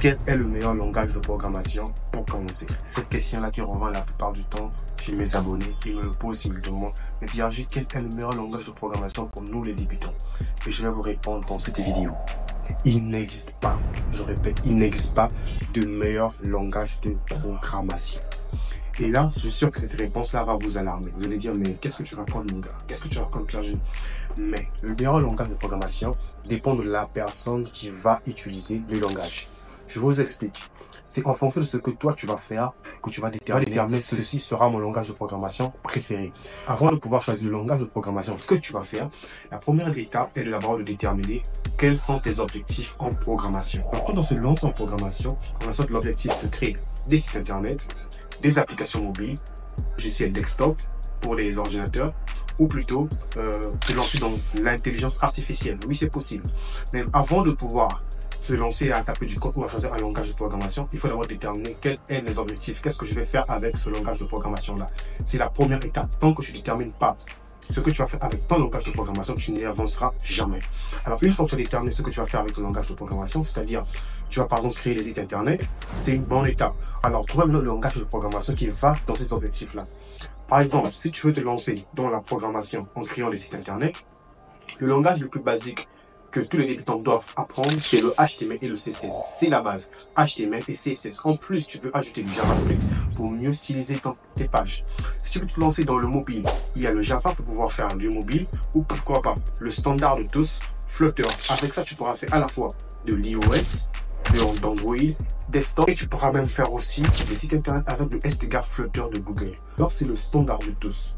Quel est le meilleur langage de programmation pour commencer? Cette question-là qui revient la plupart du temps chez mes abonnés. Ils me le posent, ils me demandent, mais Pierre-G, quel est le meilleur langage de programmation pour nous les débutants? Et je vais vous répondre dans cette vidéo. Il n'existe pas, je répète, il n'existe pas de meilleur langage de programmation. Et là, je suis sûr que cette réponse-là va vous alarmer. Vous allez dire, mais qu'est-ce que tu racontes, mon gars? Qu'est-ce que tu racontes, Pierre-G? Mais le meilleur langage de programmation dépend de la personne qui va utiliser le langage. Je vous explique. C'est en fonction de ce que toi tu vas faire que tu vas déterminer ceci sera mon langage de programmation préféré. Avant de pouvoir choisir le langage de programmation que tu vas faire, la première étape est d'abord de déterminer quels sont tes objectifs en programmation. Alors, quand on se lance en programmation, on a l'objectif de créer des sites internet, des applications mobiles, logiciels desktop pour les ordinateurs, ou plutôt se lancer dans l'intelligence artificielle. Oui, c'est possible. Mais avant de pouvoir se lancer à taper du code ou à choisir un langage de programmation, il faut d'abord déterminer quels sont les objectifs. Qu'est-ce que je vais faire avec ce langage de programmation-là? C'est la première étape. Tant que tu ne détermines pas ce que tu vas faire avec ton langage de programmation, tu n'y avanceras jamais. Alors, une fois que tu as déterminé ce que tu vas faire avec ton langage de programmation, c'est-à-dire, tu vas par exemple créer des sites internet, c'est une bonne étape. Alors, trouve le langage de programmation qui va dans ces objectifs-là. Par exemple, si tu veux te lancer dans la programmation en créant des sites internet, le langage le plus basique que tous les débutants doivent apprendre, c'est le HTML et le CSS. C'est la base. HTML et CSS. En plus, tu peux ajouter du JavaScript pour mieux styliser tes pages. Si tu veux te lancer dans le mobile, il y a le Java pour pouvoir faire du mobile ou pourquoi pas le standard de tous, Flutter. Avec ça, tu pourras faire à la fois de l'iOS, de Android, desktop et tu pourras même faire aussi des sites internet avec le STGAR Flutter de Google. Alors, c'est le standard de tous.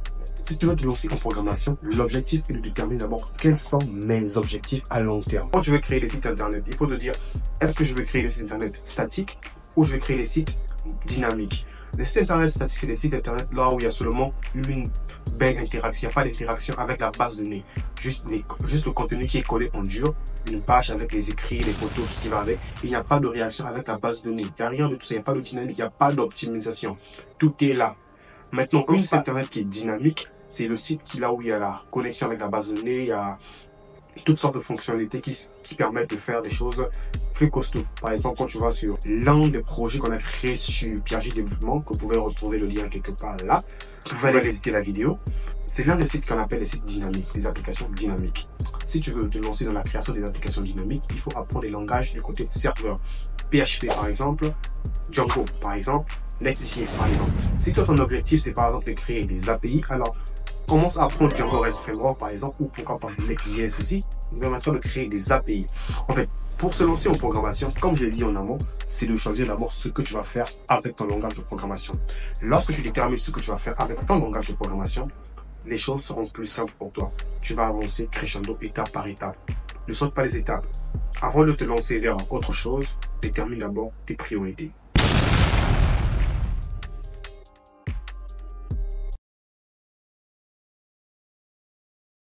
Si tu veux te lancer en programmation, l'objectif est de déterminer d'abord quels sont mes objectifs à long terme. Quand tu veux créer des sites internet, il faut te dire, est-ce que je veux créer des sites internet statiques ou je vais créer des sites dynamiques? Les sites internet statiques, c'est des sites internet là où il y a seulement une belle interaction. Il n'y a pas d'interaction avec la base de données. Juste le contenu qui est collé en dur, une page avec les écrits, les photos, tout ce qui va avec. Et il n'y a pas de réaction avec la base de données. Il n'y a rien de tout ça. Il n'y a pas de dynamique, il n'y a pas d'optimisation. Tout est là. Maintenant, un site internet qui est dynamique, c'est le site là où il y a la connexion avec la base de données, il y a toutes sortes de fonctionnalités qui permettent de faire des choses plus costauds. Par exemple, quand tu vas sur l'un des projets qu'on a créé sur Pierre-G Développement, que vous pouvez retrouver le lien quelque part là, vous pouvez aller visiter la vidéo. C'est l'un des sites qu'on appelle les sites dynamiques, des applications dynamiques. Si tu veux te lancer dans la création des applications dynamiques, il faut apprendre les langages du côté serveur. PHP par exemple, Django par exemple, Next.js par exemple. Si toi ton objectif c'est par exemple de créer des API, alors commence à apprendre Django REST Framework par exemple, ou pourquoi pas Next.js aussi, vous allez maintenant de créer des API. En fait, pour se lancer en programmation, comme je l'ai dit en amont, c'est de choisir d'abord ce que tu vas faire avec ton langage de programmation. Lorsque tu détermines ce que tu vas faire avec ton langage de programmation, les choses seront plus simples pour toi. Tu vas avancer crescendo étape par étape. Ne saute pas les étapes. Avant de te lancer vers autre chose, détermine d'abord tes priorités.